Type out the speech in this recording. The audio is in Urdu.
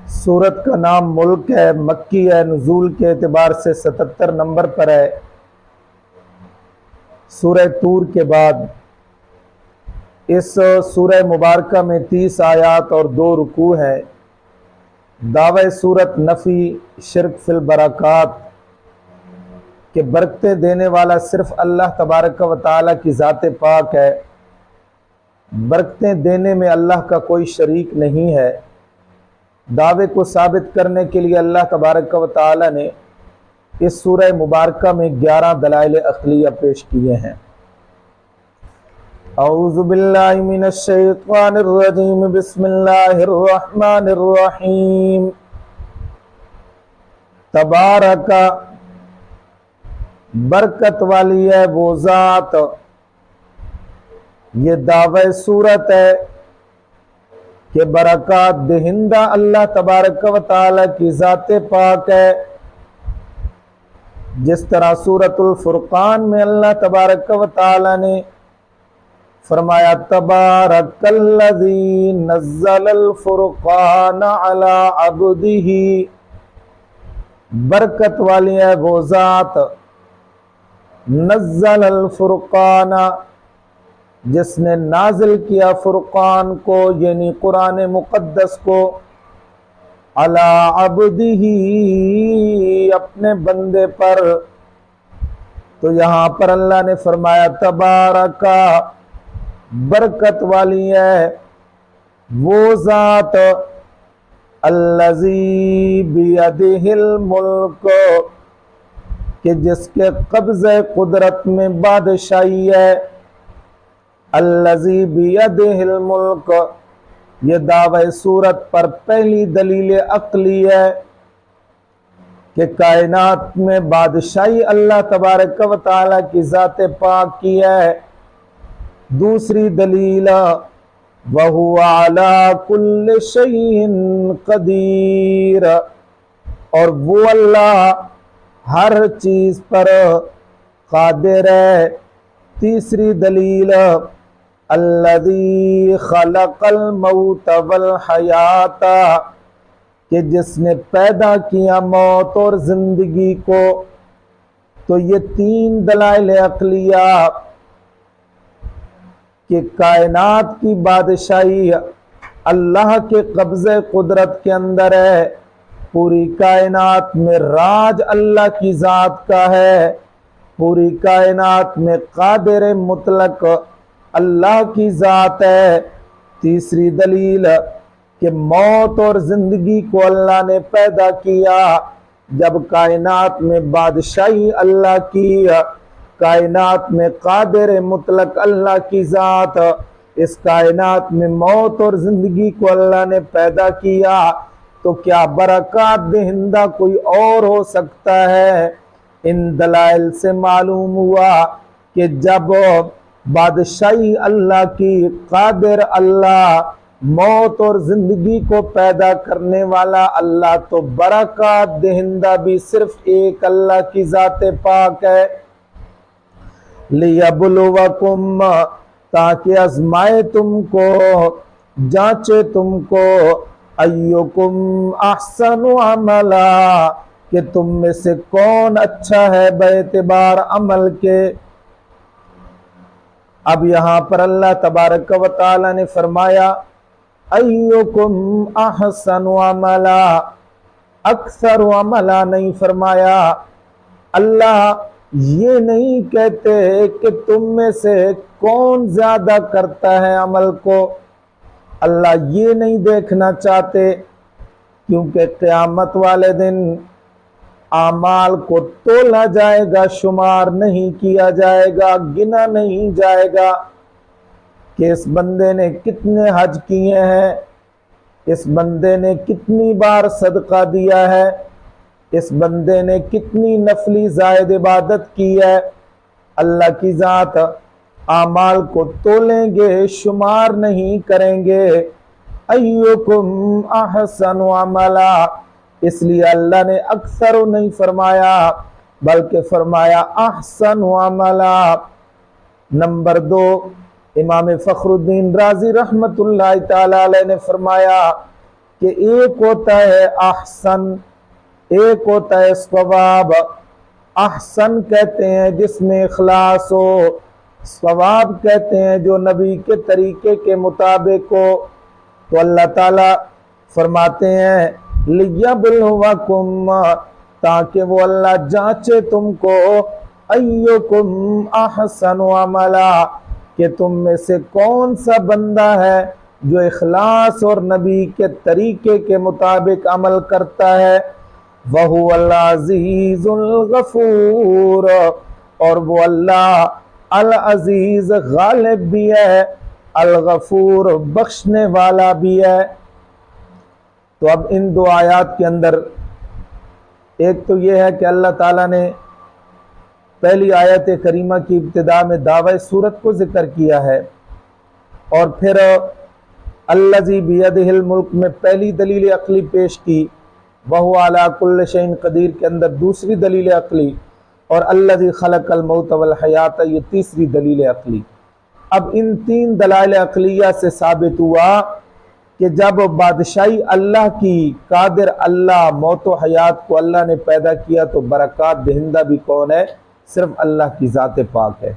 سورت کا نام ملک ہے، مکی ہے، نزول کے اعتبار سے 77 نمبر پر ہے۔ سورہ طور کے بعد اس سورہ مبارکہ میں 30 آیات اور 2 رکوع ہیں۔ دعوی سورت نفی شرک فی البرکات کہ برکتیں دینے والا صرف اللہ تبارک و تعالیٰ کی ذات پاک ہے، برکتیں دینے میں اللہ کا کوئی شریک نہیں ہے۔ دعوے کو ثابت کرنے کے لیے اللہ تبارک و تعالیٰ نے اس سورہ مبارکہ میں 11 دلائل عقلیہ پیش کیے ہیں۔ اعوذ باللہ من الشیطان الرجیم، بسم اللہ الرحمن الرحیم۔ تبارک، برکت والی ہے وہ ذات، یہ دعوی سورت ہے کہ برکات دہندہ اللہ تبارک و تعالی کی ذات پاک ہے۔ جس طرح سورۃ الفرقان میں اللہ تبارک و تعالی نے فرمایا تبارک الذی نزل الفرقان علی عبدہ، برکت والی ہے وہ ذات نزل الفرقان، جس نے نازل کیا فرقان کو یعنی قرآن مقدس کو، علی عبدہ اپنے بندے پر۔ تو یہاں پر اللہ نے فرمایا تبارکا، برکت والی ہے وہ ذات، الذی بیدہ الملک، کہ جس کے قبضہ قدرت میں بادشاہی ہے۔ الذی بیدہ الملک، یہ دعوی سورت پر پہلی دلیل عقلی ہے کہ کائنات میں بادشاہی اللہ تبارک و تعالی کی ذات پاک کی ہے۔ دوسری دلیل وَهُوَ عَلَى كُلِّ شَيْءٍ قَدِيرٌ، اور وہ اللہ ہر چیز پر قادر ہے۔ تیسری دلیل الذی خلق الموت والحیات، کہ جس نے پیدا کیا موت اور زندگی کو۔ تو یہ 3 دلائل عقلیہ کہ کائنات کی بادشاہی اللہ کے قبضہ قدرت کے اندر ہے، پوری کائنات میں راج اللہ کی ذات کا ہے، پوری کائنات میں قادر مطلق اللہ کی ذات ہے۔ تیسری دلیل کہ موت اور زندگی کو اللہ نے پیدا کیا جب کائنات میں بادشاہی اللہ کی، کائنات میں قادر مطلق اللہ کی ذات، اس کائنات میں موت اور زندگی کو اللہ نے پیدا کیا، تو کیا برکات دہندہ کوئی اور ہو سکتا ہے؟ ان دلائل سے معلوم ہوا کہ جب بادشاہی اللہ کی، قادر اللہ، موت اور زندگی کو پیدا کرنے والا اللہ، تو برکات دہندہ بھی صرف ایک اللہ کی ذات پاک ہے۔ لِيَبْلُوَكُمْ، تاکہ آزمائے تم کو، جانچے تم کو، اَيُّكُمْ احسن عملا، کہ تم میں سے کون اچھا ہے باعتبار عمل کے۔ اب یہاں پر اللہ تبارک و تعالی نے فرمایا اَيُّكُمْ احسن عملا، اکثر عملا نہیں فرمایا۔ اللہ یہ نہیں کہتے کہ تم میں سے کون زیادہ کرتا ہے عمل کو، اللہ یہ نہیں دیکھنا چاہتے، کیونکہ قیامت والے دن اعمال کو تولا جائے گا، شمار نہیں کیا جائے گا، گنا نہیں جائے گا کہ اس بندے نے کتنے حج کیے ہیں، اس بندے نے کتنی بار صدقہ دیا ہے، اس بندے نے کتنی نفلی زائد عبادت کی ہے۔ اللہ کی ذات اعمال کو تولیں گے، شمار نہیں کریں گے۔ ایکم احسن عملا، اس لیے اللہ نے اکثر نہیں فرمایا بلکہ فرمایا احسن عملا۔ نمبر 2، امام فخر الدین رازی رحمت اللہ تعالی علیہ نے فرمایا کہ ایک ہوتا ہے احسن، ایک ہوتا ہے ثواب۔ احسن کہتے ہیں جس میں اخلاص ہو، ثواب کہتے ہیں جو نبی کے طریقے کے مطابق ہو۔ تو اللہ تعالیٰ فرماتے ہیں لِيَبْلُوَكُمْ، تاکہ وہ اللہ جانچے تم کو، ایُّکم احسن عملا، کہ تم میں سے کون سا بندہ ہے جو اخلاص اور نبی کے طریقے کے مطابق عمل کرتا ہے۔ وَهُوَ الْعَزِيزُ الْغَفُورُ، اور وہ اللہ العزیز غالب بھی ہے، الغفور بخشنے والا بھی ہے۔ تو اب ان دو آیات کے اندر ایک تو یہ ہے کہ اللہ تعالیٰ نے پہلی آیت کریمہ کی ابتدا میں دعوی صورت کو ذکر کیا ہے، اور پھر الذی بیدہ الملک میں پہلی دلیل عقلی پیش کی، وَهُوَ عَلَىٰ كُلِّ شَيْءٍ قدیر کے اندر دوسری دلیل عقلی، اور الذی خلق الموت والحیات یہ تیسری دلیل عقلی۔ اب ان تین دلائل عقلیہ سے ثابت ہوا کہ جب بادشاہی اللہ کی، قادر اللہ، موت و حیات کو اللہ نے پیدا کیا تو برکات دہندہ بھی کون ہے؟ صرف اللہ کی ذات پاک ہے۔